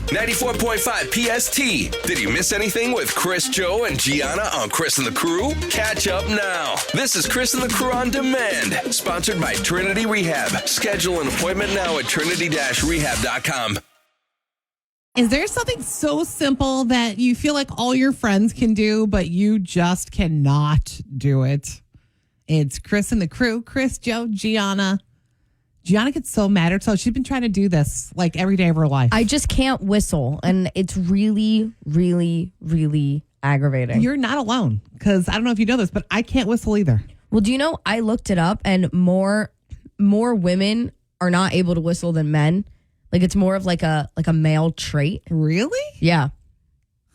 94.5 PST. Did you miss anything with Chris, Joe, and Gianna on Chris and the Crew? Catch up now. This is Chris and the Crew on Demand, sponsored by Trinity Rehab. Schedule an appointment now at trinity-rehab.com. Is there something so simple that you feel like all your friends can do, but you just cannot do it? It's Chris and the Crew. Chris, Joe, Gianna. Gianna gets so mad at herself. She's been trying to do this like every day of her life. I just can't whistle, and it's really, really, really aggravating. You're not alone, because I don't know if you know this, but I can't whistle either. Well, do you know, I looked it up, and more women are not able to whistle than men. Like, it's more of like a male trait. Really? Yeah.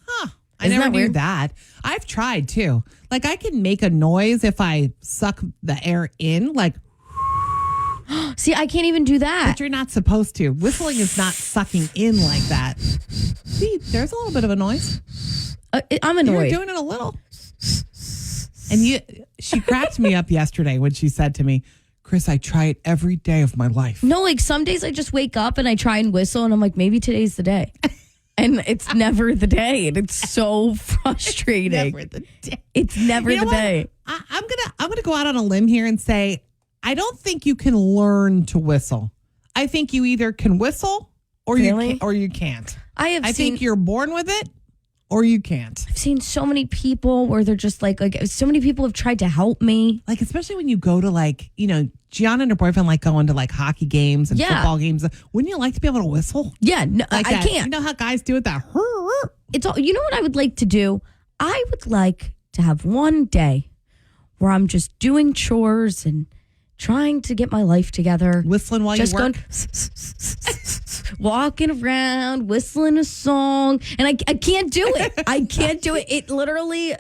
Huh. I Isn't never that knew weird? that. I've tried too. Like, I can make a noise if I suck the air in, like, See, I can't even do that. but you're not supposed to. Whistling is not sucking in like that. See, there's a little bit of a noise. I'm annoyed. You're doing it a little. And she cracked me up yesterday when she said to me, Chris, I try it every day of my life. No, like some days I just wake up and I try and whistle and I'm like, maybe today's the day. And it's never the day. And it's so frustrating. Never the day. It's never You know the what? day. I'm gonna go out on a limb here and say I don't think you can learn to whistle. I think you either can whistle or Really? you can't. I think you're born with it or you can't. I've seen so many people where they're just like so many people have tried to help me. Like, especially when you go to like, Gianna and her boyfriend like going to like hockey games and Yeah. football games. Wouldn't you like to be able to whistle? Yeah, no, Like I that? can't. You know how guys do it? That It's all, you know what I would like to do? I would like to have one day where I'm just doing chores and trying to get my life together. whistling while Just you work. going, walking around, whistling a song. And I can't do it. I can't do it. It literally,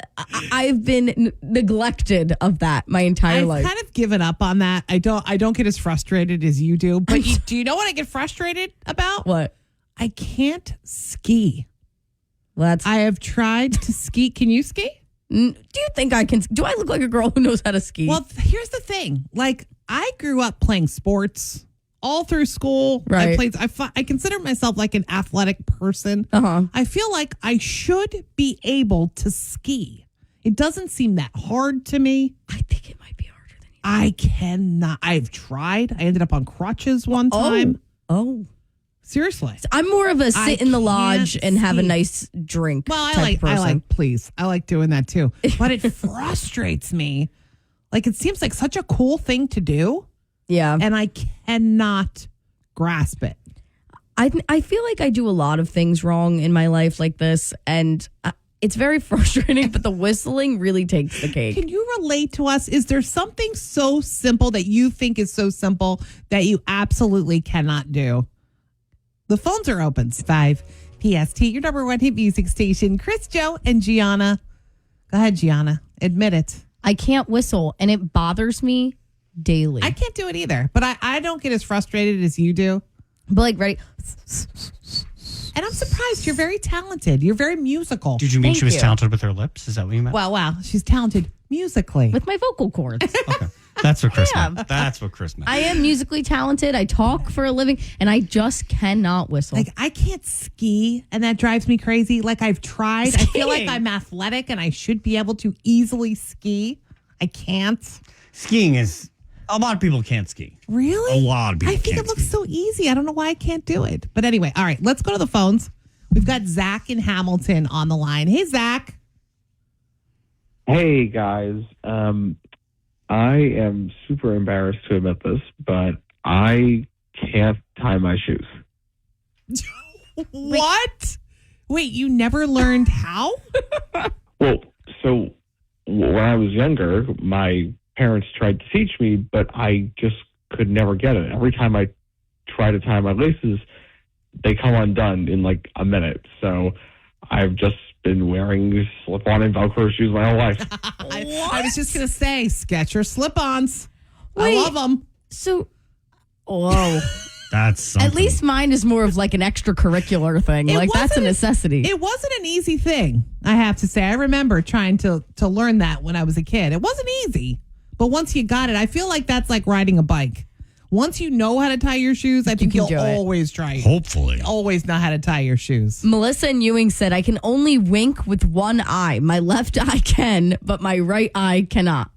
I've been neglected of that my entire I've life. kind of given up on that. I don't get as frustrated as you do. But do you know what I get frustrated about? What? I can't ski. Well, that's, I have tried to ski. Can you ski? do you think I can? Do I look like a girl who knows how to ski? Well, here's the thing. Like, I grew up playing sports all through school. Right. I consider myself like an athletic person. Uh-huh. I feel like I should be able to ski. It doesn't seem that hard to me. I think it might be harder than you. I cannot. I've tried. I ended up on crutches one time. Oh. Seriously. I'm more of a I sit in the lodge can't and have a ski. nice drink. Well, type person. I like doing that too. But it frustrates me. Like, it seems like such a cool thing to do, Yeah. and I cannot grasp it. I feel like I do a lot of things wrong in my life like this, and it's very frustrating, but the whistling really takes the cake. Can you relate to us? Is there something so simple that you think is so simple that you absolutely cannot do? The phones are open. 5 PST, your number one hit music station. Chris, Joe, and Gianna. Go ahead, Gianna. Admit it. I can't whistle, and it bothers me daily. I can't do it either, but I don't get as frustrated as you do. But like, ready? And I'm surprised. You're very talented. You're very musical. Did you mean Thank she was you. talented with her lips? Is that what you meant? Well, wow. She's talented musically. With my vocal cords. Okay. That's what Chris Yeah. meant. That's what Chris meant. I am musically talented. I talk for a living, and I just cannot whistle. Like, I can't ski, and that drives me crazy. Like, I've tried. I feel like Skiing. I'm athletic, and I should be able to easily ski. I can't. Skiing is, a lot of people can't ski. Really? A lot of people I think can't it looks ski. so easy. I don't know why I can't do it. But anyway, all right, let's go to the phones. We've got Zach in Hamilton on the line. Hey, Zach. Hey guys, I am super embarrassed to admit this, but I can't tie my shoes. What? Wait, you never learned how? Well, so when I was younger, my parents tried to teach me, but I just could never get it. Every time I try to tie my laces, they come undone in like a minute. So I've just been wearing slip-on and Velcro shoes my whole life. I was just going to say, Skechers slip-ons. Wait. I love them. So, whoa. That's something. At least mine is more of like an extracurricular thing. It Like, that's a wasn't necessity. It wasn't an easy thing, I have to say. I remember trying to learn that when I was a kid. It wasn't easy, but once you got it, I feel like that's like riding a bike. Once you know how to tie your shoes, I think can you'll do it. always try. Hopefully. Always know how to tie your shoes. Melissa and Ewing said, I can only wink with one eye. My left eye can, but my right eye cannot.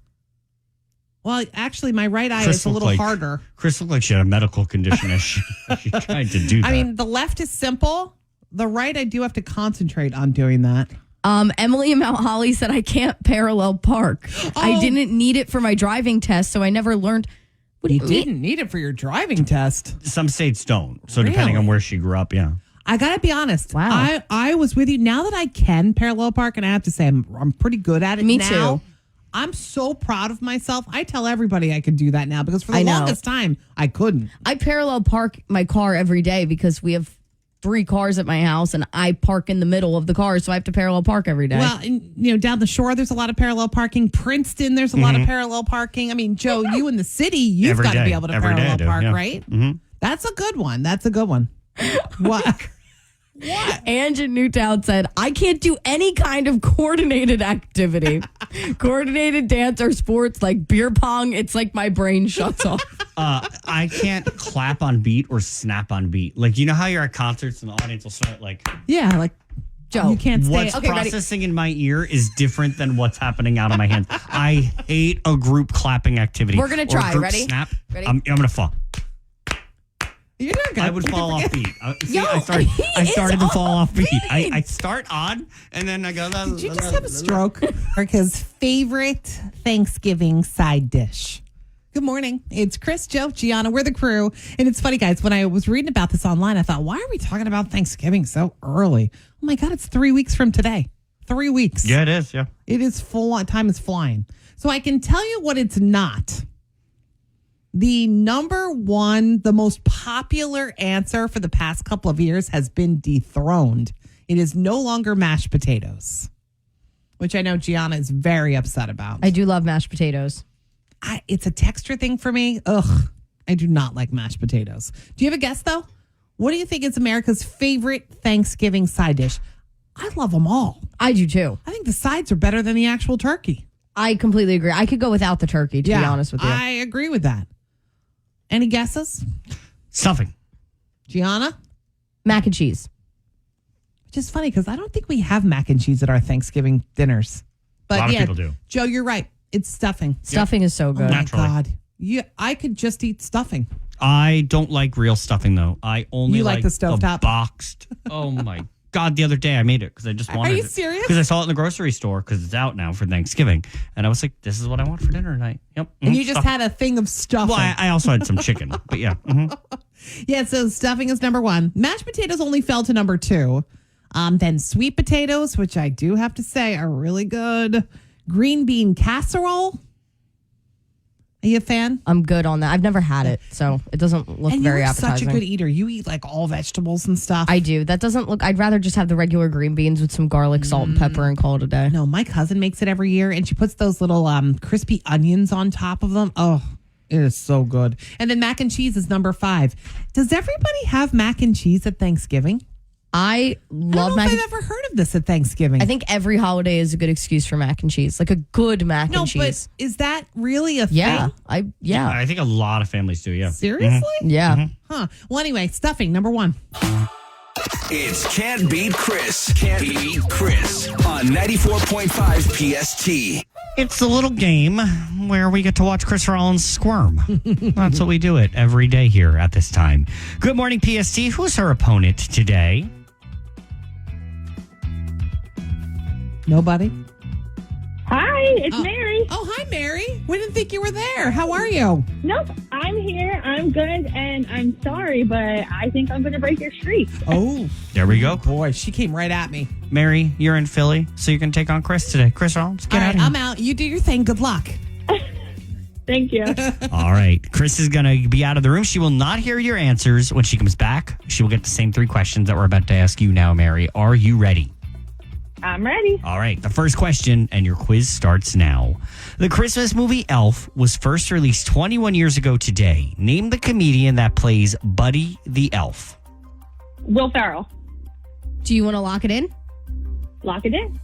Well, actually, my right eye Chris is a looked little like- harder. Chris looked like she had a medical condition as she tried to do that. I mean, the left is simple. The right, I do have to concentrate on doing that. Emily in Mount Holly said, I can't parallel park. I Oh. didn't need it for my driving test, so I never learned. What do You you mean? didn't need it for your driving test. some states don't. So depending Really? on where she grew up, yeah. I got to be honest. Wow. I was with you. Now that I can parallel park, and I have to say I'm pretty good at it Me now. too. I'm so proud of myself. I tell everybody I could do that now because for the I know. longest time, I couldn't. I parallel park my car every day because we have 3 cars at my house and I park in the middle of the cars, so I have to parallel park every day. Well, and, down the shore, there's a lot of parallel parking. Princeton, there's a lot of parallel parking. I mean, Joe, you in the city, you've Every got to day. be able to Every day I parallel do, park, yeah. right? Mhm. That's a good one. That's a good one. What? Ange in Newtown said, I can't do any kind of coordinated activity. Coordinated dance or sports like beer pong, it's like my brain shuts off. I can't clap on beat or snap on beat. Like, you know how you're at concerts and the audience will start like, Yeah, like Joe, you can't stay. what's Okay, ready? processing in my ear is different than what's happening out of my hands. I hate a group clapping activity. We're gonna or a try. group Ready? Snap. Ready? I'm going to fall. You're doing good. I would fall off beat. See, Yo, I started he is to fall off beat. beat. I start on and then I go. Did you just have a stroke? America's favorite Thanksgiving side dish. Good morning. It's Chris, Joe, Gianna. We're the crew. And it's funny, guys, when I was reading about this online, I thought, why are we talking about Thanksgiving so early? Oh, my God, it's 3 weeks from today. 3 weeks. Yeah, it is. Yeah. It is full on. Time is flying. So I can tell you what it's not. The number one, the most popular answer for the past couple of years has been dethroned. It is no longer mashed potatoes, which I know Gianna is very upset about. I do love mashed potatoes. It's a texture thing for me. Ugh, I do not like mashed potatoes. Do you have a guess, though? What do you think is America's favorite Thanksgiving side dish? I love them all. I do too. I think the sides are better than the actual turkey. I completely agree. I could go without the turkey, to be honest with you. I agree with that. Any guesses? Stuffing. Gianna? Mac and cheese. Which is funny because I don't think we have mac and cheese at our Thanksgiving dinners. But A lot of yeah, people do. Joe, you're right. It's stuffing. Stuffing is so Oh good. my Naturally. God. Yeah, I could just eat stuffing. I don't like real stuffing though. I only You like the stovetop? boxed. Oh my God! The other day I made it because I just wanted. you serious? Because I saw it in the grocery store because it's out now for Thanksgiving, and I was like, "This is what I want for dinner tonight." Yep. And you just had a thing of stuffing. Well, I also had some chicken, but yeah. mhm. Yeah, so stuffing is number one. Mashed potatoes only fell to number two. Then sweet potatoes, which I do have to say are really good. Green bean casserole. Are you a fan? I'm good on that. I've never had it, so it doesn't look And very you're appetizing. such a good eater. You eat like all vegetables and stuff. I do. That doesn't look. I'd rather just have the regular green beans with some garlic, salt, and pepper, and call it a day. No, my cousin makes it every year, and she puts those little crispy onions on top of them. Oh, it is so good. And then mac and cheese is number 5. Does everybody have mac and cheese at Thanksgiving? I I love don't mac. know if I've ever heard of this at Thanksgiving. I think every holiday is a good excuse for mac and cheese, like a good mac no, and cheese. but is that really a Yeah, thing? I think a lot of families do. Yeah. Seriously? Yeah. Huh. Well, anyway, stuffing, number 1. It's Can't Beat Chris. Can't Beat Chris on 94.5 PST. It's a little game where we get to watch Chris Rollins squirm. That's what we do it every day here at this time. Good morning, PST. Who's our opponent today? Nobody? Hi, it's Mary. Oh, hi, Mary. We didn't think you were there. How are you? Nope, I'm here. I'm good, and I'm sorry, but I think I'm going to break your streak. Oh, There we go. boy, she came right at me. Mary, you're in Philly, so you can take on Chris today. Chris Rollins, get All out right, of here. I'm out. You do your thing. Good luck. Thank you. All right. Chris is going to be out of the room. She will not hear your answers. When she comes back, she will get the same 3 questions that we're about to ask you now, Mary. Are you ready? I'm ready. All right. The first question, and your quiz starts now. The Christmas movie Elf was first released 21 years ago today. Name the comedian that plays Buddy the Elf. Will Ferrell. Do you want to lock it in? Lock it in.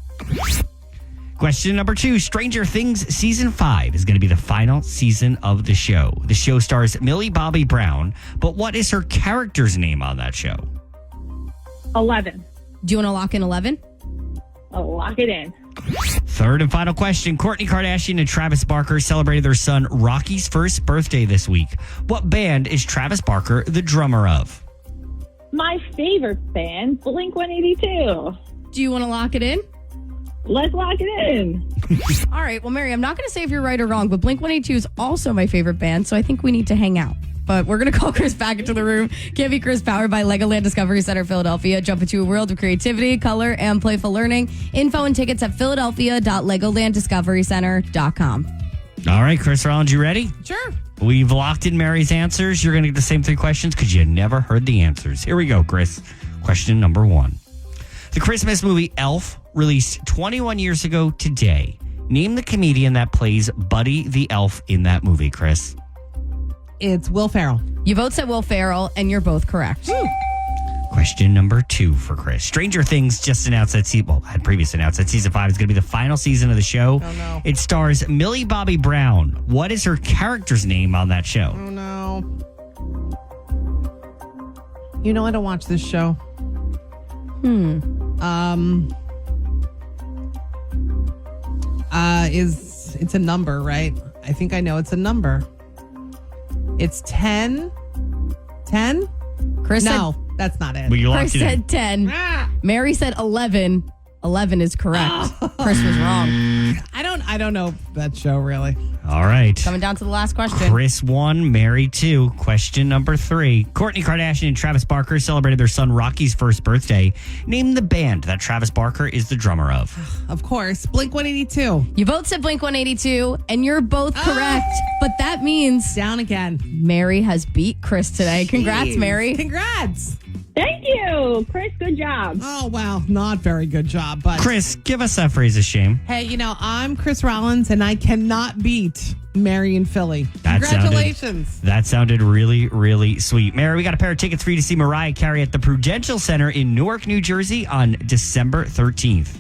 Question number 2. Stranger Things Season 5 is going to be the final season of the show. The show stars Millie Bobby Brown, but what is her character's name on that show? 11. Do you want to lock in 11? Oh, lock it in. Third and final question. Kourtney Kardashian and Travis Barker celebrated their son Rocky's first birthday this week. What band is Travis Barker the drummer of? My favorite band, Blink-182. Do you want to lock it in? Let's lock it in. All right. Well, Mary, I'm not going to say if you're right or wrong, but Blink-182 is also my favorite band, so I think we need to hang out. But we're going to call Chris back into the room. Can't Be Chris, powered by Legoland Discovery Center, Philadelphia. Jump into a world of creativity, color, and playful learning. Info and tickets at philadelphia.legolanddiscoverycenter.com. All right, Chris Rollins, you ready? Sure. We've locked in Mary's answers. You're going to get the same 3 questions because you never heard the answers. Here we go, Chris. Question number 1. The Christmas movie Elf released 21 years ago today. Name the comedian that plays Buddy the Elf in that movie, Chris. It's Will Ferrell. You both said Will Ferrell, and you're both correct. Question number 2 for Chris. Stranger Things just announced that had previous announced that season 5 is going to be the final season of the show. Oh, no. It stars Millie Bobby Brown. What is her character's name on that show? Oh, no. You know I don't watch this show. It's a number, right? I think I know it's a number. It's 10. 10? Chris No, that's not it. Well, you Chris locked it in. said 10. Ah! Mary said 11. 11 is correct. Chris was wrong. I don't know that show really. All right. Coming down to the last question. Chris 1, Mary 2. Question number 3. Kourtney Kardashian and Travis Barker celebrated their son Rocky's first birthday. Name the band that Travis Barker is the drummer of. Of course, Blink-182. You both said Blink-182, and you're both correct. But that means Down again. Mary has beat Chris today. Congrats, Jeez. Mary. Congrats. Thank you. Chris, good job. Oh, wow. Not very good job, but Chris, give us that phrase of shame. hey, I'm Chris Rollins, and I cannot beat Mary in Philly. That Congratulations. That sounded really, really sweet. Mary, we got a pair of tickets for you to see Mariah Carey at the Prudential Center in Newark, New Jersey on December 13th.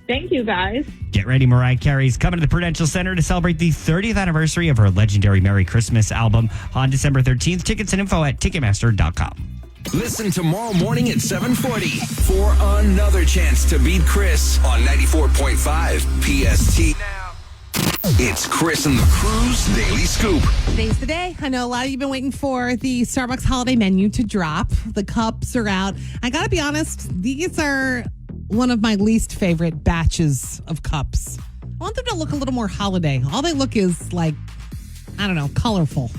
Thank you, guys. Get ready, Mariah Carey's coming to the Prudential Center to celebrate the 30th anniversary of her legendary Merry Christmas album on December 13th. Tickets and info at Ticketmaster.com. Listen tomorrow morning at 7:40 for another chance to beat Chris on 94.5 PST. It's Chris and the Crew's Daily Scoop. Today's the day. I know a lot of you have been waiting for the Starbucks holiday menu to drop. The cups are out. I got to be honest, these are one of my least favorite batches of cups. I want them to look a little more holiday. All they look is like, I don't know, colorful.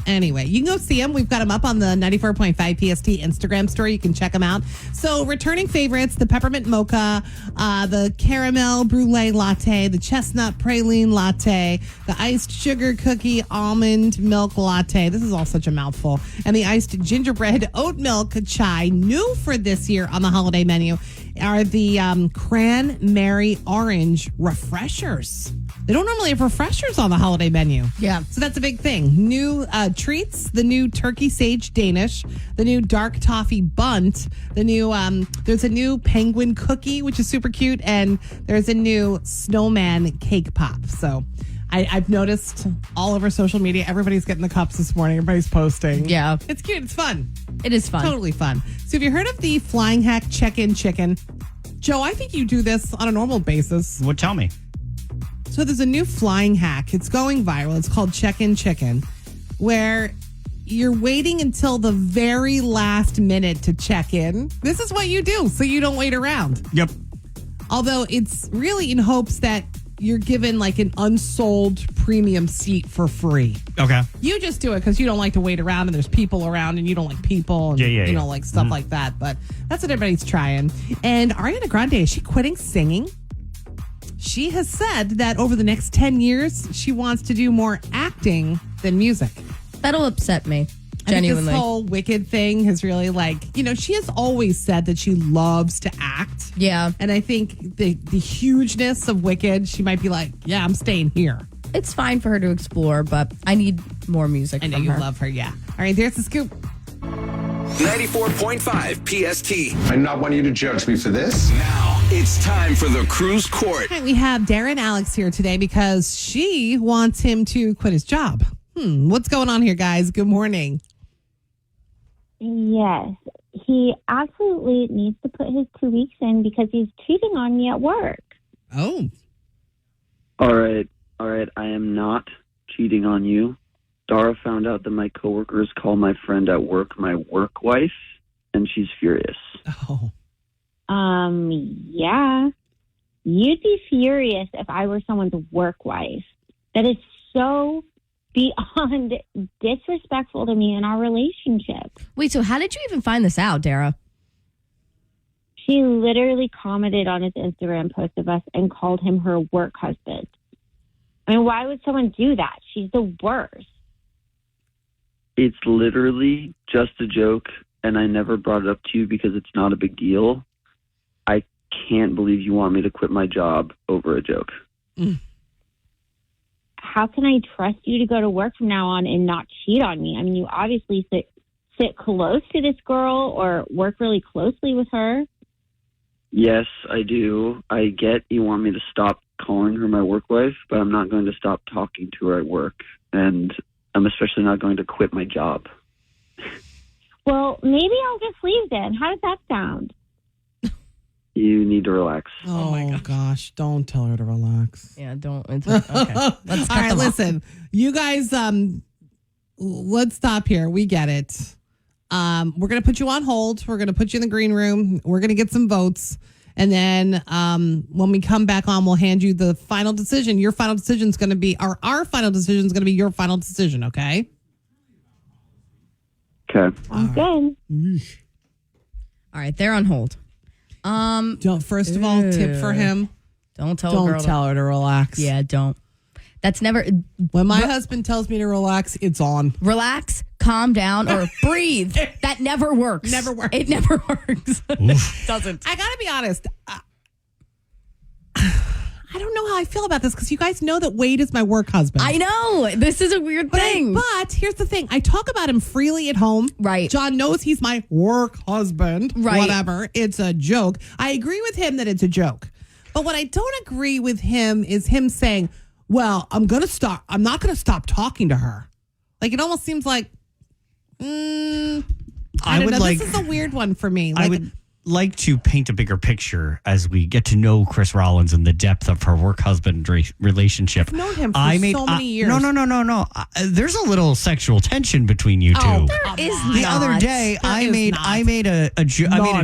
Anyway, you can go see them. We've got them up on the 94.5 PST Instagram story. You can check them out. So returning favorites, the peppermint mocha, the caramel brulee latte, the chestnut praline latte, the iced sugar cookie almond milk latte. This is all such a mouthful. And the iced gingerbread oat milk chai. New for this year on the holiday menu are the cranberry orange refreshers. They don't normally have refreshers on the holiday menu. Yeah. So that's a big thing. New treats, the new turkey sage Danish, the new dark toffee bunt, the new, there's a new penguin cookie, which is super cute, and there's a new snowman cake pop. So I've noticed all over social media, everybody's getting the cups this morning. Everybody's posting. Yeah. It's cute. It's fun. It is fun. Totally fun. So have you heard of the flying hack check-in chicken? Joe, I think you do this on a normal basis. Well, tell me. So there's a new flying hack. It's going viral. It's called Check-in Chicken, where you're waiting until the very last minute to check in. This is what you do so you don't wait around. Yep. Although it's really in hopes that you're given like an unsold premium seat for free. Okay. You just do it because you don't like to wait around and there's people around and you don't like people and Yeah. like stuff like that. But that's what everybody's trying. And Ariana Grande, is she quitting singing? She has said that over the next 10 years, she wants to do more acting than music. That'll upset me. I think Genuinely. this whole Wicked thing has really she has always said that she loves to act. Yeah. And I think the hugeness of Wicked, she might be like, yeah, I'm staying here. It's fine for her to explore, but I need more music I know from you her. love her, yeah. All right, there's the scoop. 94.5 PST. I do not want you to judge me for this. Now it's time for the Cruise Court. All right, we have Dara and Alex here today because she wants him to quit his job. What's going on here, guys? Good morning. Yes, he absolutely needs to put his 2 weeks in because he's cheating on me at work. Oh. All right. I am not cheating on you. Dara found out that my coworkers call my friend at work my work wife, and she's furious. Oh. Yeah. You'd be furious if I were someone's work wife. That is so beyond disrespectful to me in our relationship. Wait, so how did you even find this out, Dara? She literally commented on his Instagram post of us and called him her work husband. I mean, why would someone do that? She's the worst. It's literally just a joke, and I never brought it up to you because it's not a big deal. I can't believe you want me to quit my job over a joke. How can I trust you to go to work from now on and not cheat on me? I mean, you obviously sit close to this girl or work really closely with her. Yes, I do. I get you want me to stop calling her my work wife, but I'm not going to stop talking to her at work. And I'm especially not going to quit my job. Well, maybe I'll just leave then. How does that sound? You need to relax. Oh my gosh. Don't tell her to relax. Yeah, don't. It's, okay. Let's cut All right, them off. listen. You guys, let's stop here. We get it. We're going to put you on hold. We're going to put you in the green room. We're going to get some votes. And then when we come back on, we'll hand you the final decision. Your final decision is going to be, our final decision is going to be your final decision, okay? Okay. I'm good. All right, they're on hold. Don't, first of all, tip for him. Don't tell Don't a girl tell her to relax. Yeah, don't. That's never. When my husband tells me to relax, it's on. Relax, calm down, or breathe. That never works. Never works. It never works. Doesn't. I got to be honest. I don't know how I feel about this because you guys know that Wade is my work husband. I know. This is a weird thing. But here's the thing. I talk about him freely at home. Right. John knows he's my work husband. Right. Whatever. It's a joke. I agree with him that it's a joke. But what I don't agree with him is him saying, well, I'm not going to stop talking to her. Like, it almost seems like, I don't know. This is a weird one for me. I would like to paint a bigger picture as we get to know Chris Rollins and the depth of her work-husband relationship. I've known him for so many years. No. There's a little sexual tension between you two. There is The not. other day, I made a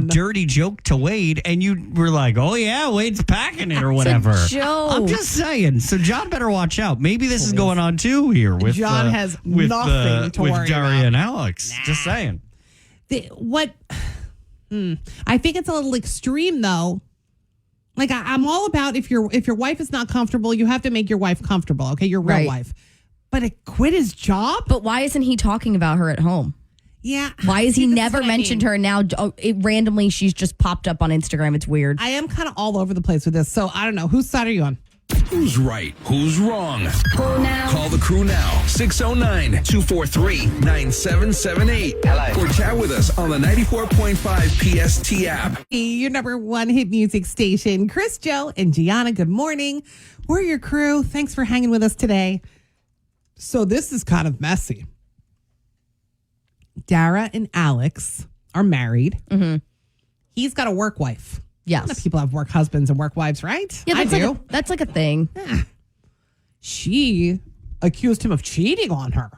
dirty joke to Wade, and you were like, "Oh yeah, Wade's packing it or whatever." It's a joke. I'm just saying. So John better watch out. Maybe this is going on too here with John has nothing to worry with Daria about. and Alex. Just saying. I think it's a little extreme, though. Like, I'm all about if your wife is not comfortable, you have to make your wife comfortable. Okay, your real Right. wife. But to quit his job? But why isn't he talking about her at home? Yeah. Why has See, he this is never what I mentioned mean. her? And now randomly she's just popped up on Instagram. It's weird. I am kind of all over the place with this. So I don't know. Whose side are you on? Who's right? Who's wrong? Call the crew now. 609-243-9778. Or chat with us on the 94.5 PST app. Your number one hit music station. Chris, Joe, and Gianna, good morning. We're your crew. Thanks for hanging with us today. So this is kind of messy. Dara and Alex are married. Mm-hmm. He's got a work wife. Yes. A lot of people have work husbands and work wives, right? Yeah, I that's do. that's like a thing. She accused him of cheating on her.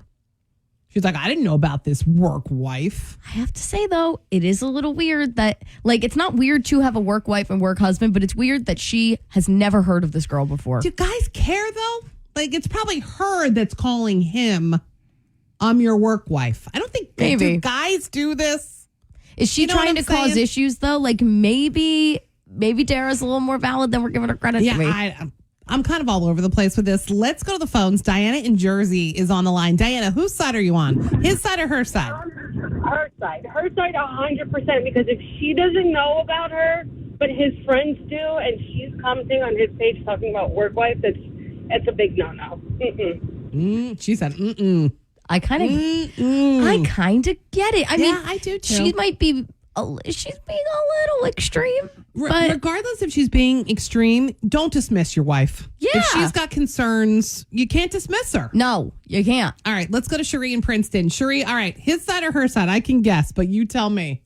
She's like, I didn't know about this work wife. I have to say, though, it is a little weird that, like, it's not weird to have a work wife and work husband, but it's weird that she has never heard of this girl before. Do guys care, though? Like, it's probably her that's calling him, I'm your work wife. I don't think Maybe. Do guys do this. Is she You know what trying to I'm cause saying? issues, though? Like, maybe Dara's a little more valid than we're giving her credit to be. I'm kind of all over the place with this. Let's go to the phones. Diana in Jersey is on the line. Diana, whose side are you on? His side or her side? Her side. Her side 100%, because if she doesn't know about her, but his friends do, and she's commenting on his page talking about work wife, it's a big no-no. She said, mm-mm. I kind of get it. I mean, I do too. She might be, she's being a little extreme. But regardless if she's being extreme, don't dismiss your wife. Yeah. If she's got concerns, you can't dismiss her. No, you can't. All right, let's go to Cherie in Princeton. Cherie, all right, his side or her side? I can guess, but you tell me.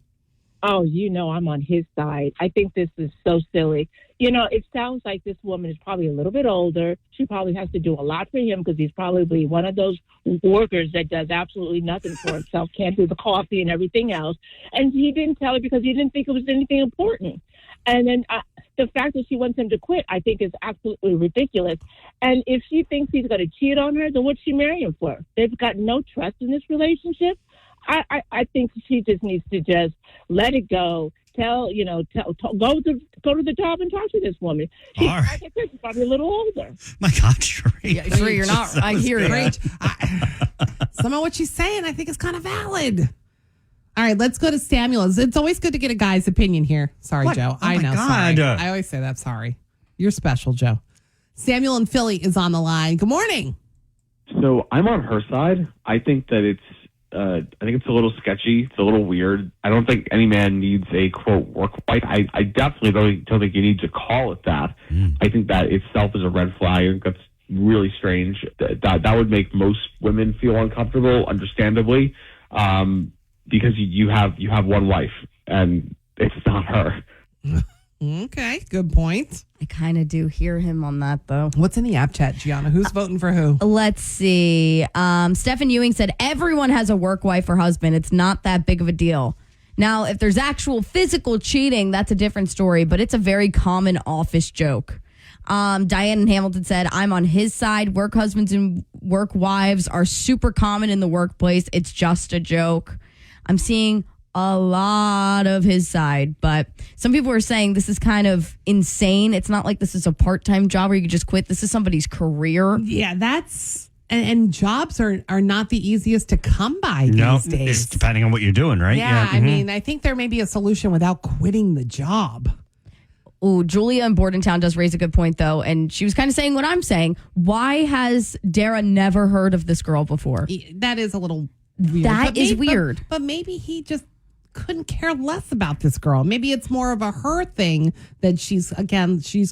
Oh, I'm on his side. I think this is so silly. It sounds like this woman is probably a little bit older. She probably has to do a lot for him because he's probably one of those workers that does absolutely nothing for himself, can't do the coffee and everything else. And he didn't tell her because he didn't think it was anything important. And then the fact that she wants him to quit, I think, is absolutely ridiculous. And if she thinks he's going to cheat on her, then what's she marrying him for? They've got no trust in this relationship. I think she just needs to just let it go. Go to the job and talk to this woman. She's probably a little older. My God, Cherie. Yeah, Cherie, you're not. I hear you. Some of what she's saying, I think, is kind of valid. All right, let's go to Samuel. It's always good to get a guy's opinion here. Sorry, What? Joe. Oh I my know. God. Sorry. I always say that. Sorry. You're special, Joe. Samuel in Philly is on the line. Good morning. So I'm on her side. I think that it's a little sketchy. It's a little weird. I don't think any man needs a quote work wife. I definitely don't think you need to call it that. I think that itself is a red flag. I think that's really strange. That would make most women feel uncomfortable, understandably, because you have one wife and it's not her. Okay, good point. I kind of do hear him on that, though. What's in the app chat, Gianna? Who's voting for who? Let's see. Stephen Ewing said, everyone has a work wife or husband. It's not that big of a deal. Now, if there's actual physical cheating, that's a different story, but it's a very common office joke. Diane in Hamilton said, I'm on his side. Work husbands and work wives are super common in the workplace. It's just a joke. I'm seeing a lot of his side, but some people are saying this is kind of insane. It's not like this is a part-time job where you could just quit. This is somebody's career. Yeah, and jobs are not the easiest to come by these days. It's depending on what you're doing, right? Yeah, I mean, I think there may be a solution without quitting the job. Oh, Julia in Bordentown does raise a good point, though, and she was kind of saying what I'm saying. Why has Dara never heard of this girl before? That is a little weird. That is weird. But maybe he just couldn't care less about this girl. Maybe it's more of a her thing that she's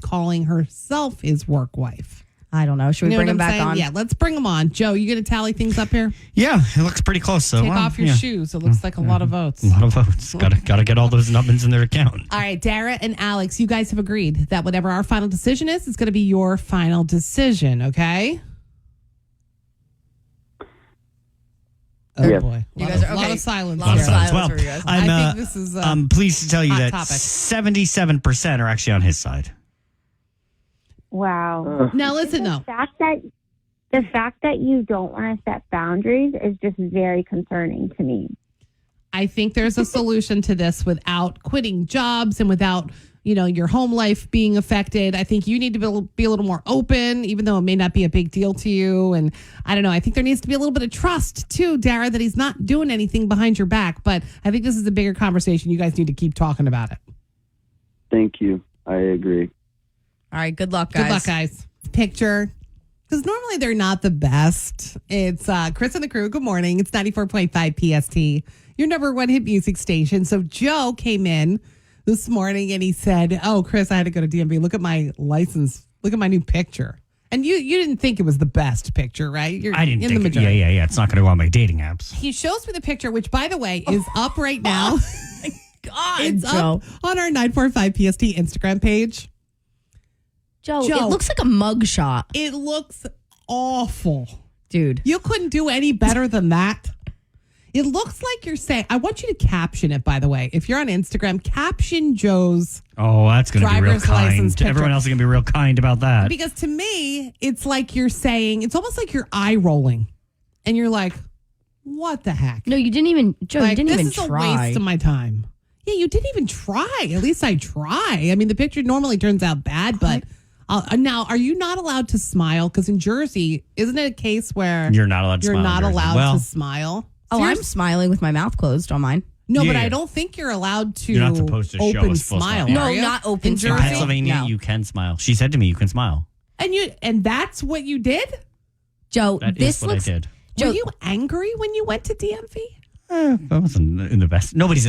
calling herself his work wife. I don't know. Should we bring him back on? Yeah, let's bring him on. Joe, you going to tally things up here? Yeah, it looks pretty close. So Take off your shoes. It looks like a lot of votes. A lot of votes. Gotta get all those nubbins in their account. All right, Dara and Alex, you guys have agreed that whatever our final decision is, it's going to be your final decision, okay? Oh, Yeah. boy. You guys are A lot okay. of silence. Lot of here. silence Well, for you guys. I'm I think this is pleased to tell you hot that topic. 77% are actually on his side. Wow. Now, listen, though. The fact that you don't want to set boundaries is just very concerning to me. I think there's a solution to this without quitting jobs and without, your home life being affected. I think you need to be a little more open, even though it may not be a big deal to you. And I don't know. I think there needs to be a little bit of trust too, Dara, that he's not doing anything behind your back. But I think this is a bigger conversation. You guys need to keep talking about it. Thank you. I agree. All right. Good luck, guys. Good luck, guys. Picture. Because normally they're not the best. It's Chris and the crew. Good morning. It's 94.5 PST, your number one hit music station. So Joe came in this morning and he said, oh, Chris, I had to go to DMV. Look at my license. Look at my new picture. And you didn't think it was the best picture, right? I didn't think it. Yeah. It's not going to go on my dating apps. He shows me the picture, which, by the way, is up right now. God, it's Joe. up on our 945 PST Instagram page. Joe, it looks like a mug shot. It looks awful. Dude. You couldn't do any better than that. It looks like you're saying, I want you to caption it, by the way. If you're on Instagram, caption Joe's that's going to be real driver's license kind. picture. Everyone else is going to be real kind about that. Because to me, it's like you're saying, it's almost like you're eye rolling. And you're like, what the heck? No, you didn't even, Joe, you didn't even This is try. a waste of my time. Yeah, you didn't even try. At least I try. I mean, the picture normally turns out bad, but now, are you not allowed to smile? Because in Jersey, isn't it a case where you're not allowed to smile? You're not in Jersey. allowed to smile? Oh, I'm smiling with my mouth closed on mine. No, but Yeah. I don't think you're allowed to. You're not supposed to show open us full smile. smile. are No, you? not open in smile. Jersey. Pennsylvania, No. you can smile. She said to me, you can smile. And that's what you did? Joe, That this is what looks I did. Were you angry when you went to DMV? I wasn't in the best. Nobody's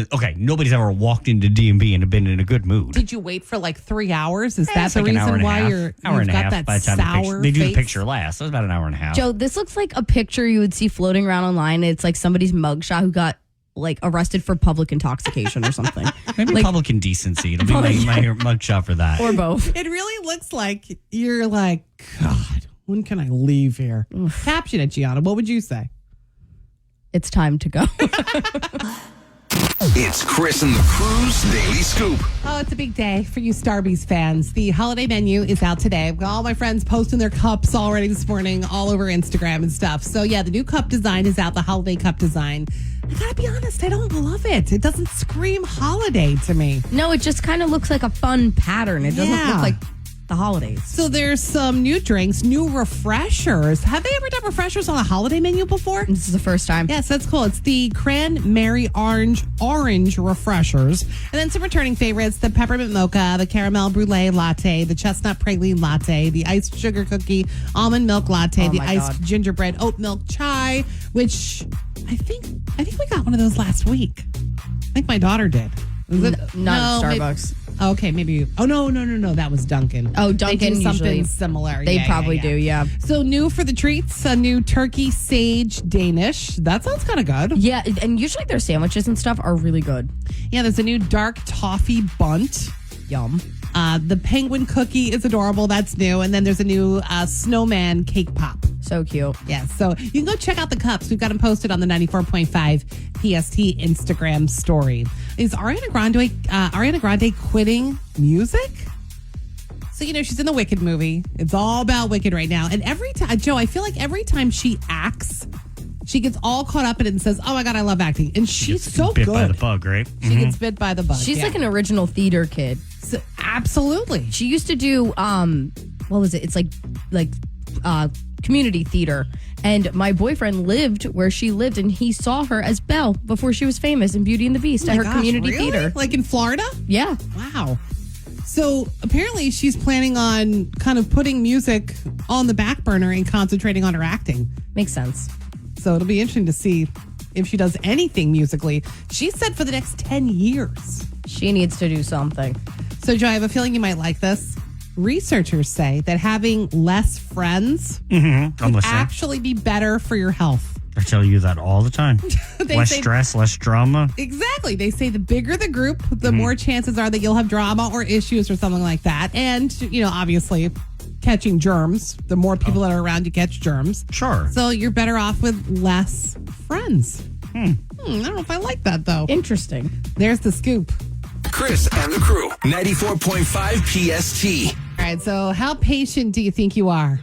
ever walked into DMV and been in a good mood. Did you wait for like 3 hours? Is that It's the like an hour reason and a why half. you've got that by the time sour they do the face? picture last. So it was about an hour and a half. Joe, this looks like a picture you would see floating around online. It's like somebody's mugshot who got like arrested for public intoxication or something. Maybe like, public indecency. It'll be my mugshot for that. or both. It really looks like you're like, God, when can I leave here? Caption it, Gianna. What would you say? It's time to go. It's Chris and the Crew's Daily Scoop. Oh, it's a big day for you Starbucks fans. The holiday menu is out today. I've got all my friends posting their cups already this morning all over Instagram and stuff. So, yeah, the new cup design is out, the holiday cup design. I gotta be honest, I don't love it. It doesn't scream holiday to me. No, it just kind of looks like a fun pattern. It doesn't Yeah. look like the holidays. So there's some new drinks, new refreshers. Have they ever done refreshers on a holiday menu before? This is the first time. Yes, that's cool. It's the cranberry orange refreshers. And then some returning favorites, the peppermint mocha, the caramel brulee latte, the chestnut praline latte, the iced sugar cookie, almond milk latte, Oh the my iced God. gingerbread oat milk chai, which I think we got one of those last week. I think my daughter did. Was it? Not at maybe- Starbucks. Okay, maybe. Oh, no. That was Dunkin'. Oh, Dunkin' They do something usually- similar. They Yeah, probably yeah. do, yeah. So new for the treats, a new turkey sage Danish. That sounds kind of good. Yeah, and usually their sandwiches and stuff are really good. Yeah, there's a new dark toffee bunt. Yum. The penguin cookie is adorable. That's new. And then there's a new snowman cake pop. So cute. Yeah, so you can go check out the cups. We've got them posted on the 94.5 PST Instagram story. Is Ariana Grande quitting music? So, she's in the Wicked movie. It's all about Wicked right now. And every time, Joe, I feel like every time she acts, she gets all caught up in it and says, oh my God, I love acting. And she's so bit good. by the bug, right? She gets bit by the bug. She's yeah. like an original theater kid. So, absolutely. She used to do what was it? It's like community theater. And my boyfriend lived where she lived, and he saw her as Belle before she was famous in Beauty and the Beast Oh at my her gosh, community really? theater. Like in Florida? Yeah. Wow. So apparently she's planning on kind of putting music on the back burner and concentrating on her acting. Makes sense. So it'll be interesting to see if she does anything musically. She said for the next 10 years. She needs to do something. So, Joe, I have a feeling you might like this. Researchers say that having less friends I'm could listening. actually be better for your health. I tell you that all the time. They Less say- stress, less drama. Exactly. They say the bigger the group, the more chances are that you'll have drama or issues or something like that. And, obviously catching germs. The more people that are around you catch germs. Sure. So you're better off with less friends. I don't know if I like that, though. Interesting. There's the scoop. Chris and the Crew, 94.5 PST. All right, so how patient do you think you are?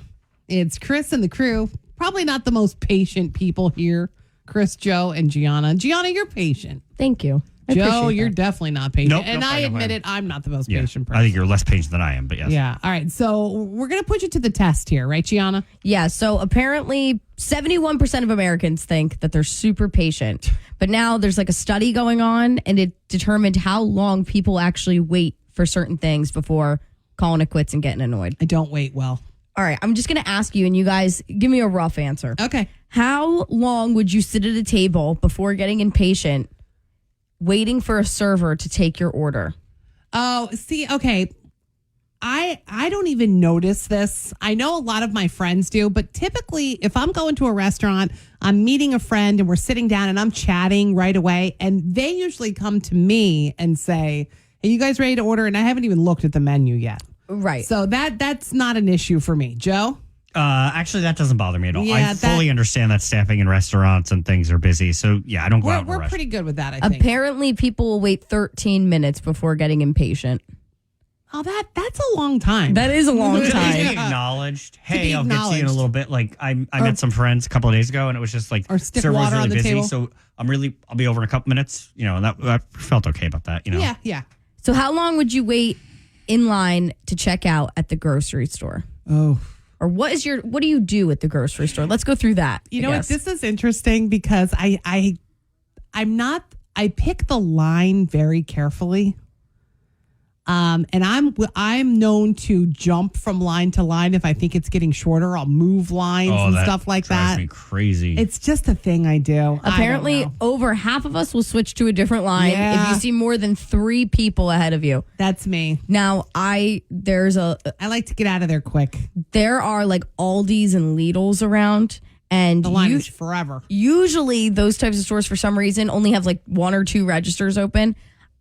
It's Chris and the Crew. Probably not the most patient people here. Chris, Joe, and Gianna. Gianna, you're patient. Thank you. I Joe, appreciate you're that. definitely not patient. Nope, and nope, I I know admit I am. it, I'm not the most Yeah. patient person. I think you're less patient than I am, but yes. Yeah. All right. So we're going to put you to the test here, right, Gianna? Yeah, so apparently 71% of Americans think that they're super patient. But now there's like a study going on, and it determined how long people actually wait for certain things before calling it quits and getting annoyed. I don't wait well. All right, I'm just going to ask you, and you guys give me a rough answer. Okay. How long would you sit at a table before getting impatient, waiting for a server to take your order? Oh, see, okay. I don't even notice this. I know a lot of my friends do, but typically if I'm going to a restaurant, I'm meeting a friend and we're sitting down and I'm chatting right away, and they usually come to me and say, "Hey, you guys ready to order?" And I haven't even looked at the menu yet. Right. So that's not an issue for me. Joe? Actually, that doesn't bother me at all. Yeah, I fully understand that staffing in restaurants and things are busy. So, yeah, I don't go out in a We're rush. pretty good with that, I think. Apparently, people will wait 13 minutes before getting impatient. Oh, that's a long time. That is a long To time. be acknowledged. Hey, be I'll get to you in a acknowledged. little bit. Like I met some friends a couple of days ago, and it was just like Or stick server was water really on the busy. table. So I'll be over in a couple minutes. And that felt okay about that. Yeah. So, how long would you wait in line to check out at the grocery store? Oh. Or what do you do at the grocery store? Let's go through that. You know what? This is interesting because I pick the line very carefully. And I'm known to jump from line to line. If I think it's getting shorter, I'll move lines and stuff like drives that. Me crazy. It's just a thing I do. Apparently, I don't know. over half of us will switch to a different line Yeah. if you see more than 3 people ahead of you. That's me. Now, I like to get out of there quick. there are like Aldi's and Lidl's around, and The line is forever. usually those types of stores, for some reason, only have like 1 or 2 registers open.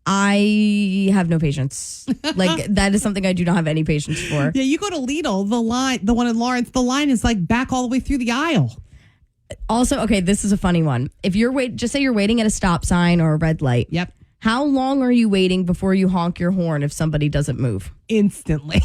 I have no patience. Like, that is something I do not have any patience for. Yeah, you go to Lidl, the one in Lawrence, the line is like back all the way through the aisle. Also, okay, this is a funny one. If you're just say you're waiting at a stop sign or a red light. Yep. How long are you waiting before you honk your horn if somebody doesn't move? Instantly.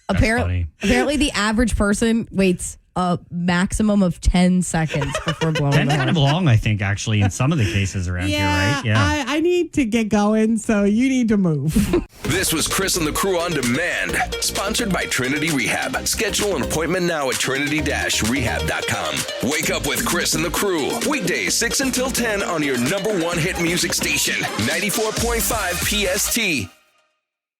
funny. Apparently, the average person waits a maximum of 10 seconds before blowing the That's horn. kind of long, I think, actually, in some of the cases around here, right? I need to get going, so you need to move. This was Chris and the Crew on Demand, sponsored by Trinity Rehab. Schedule an appointment now at trinity-rehab.com. Wake up with Chris and the Crew, weekdays 6 until 10 on your #1 hit music station, 94.5 PST.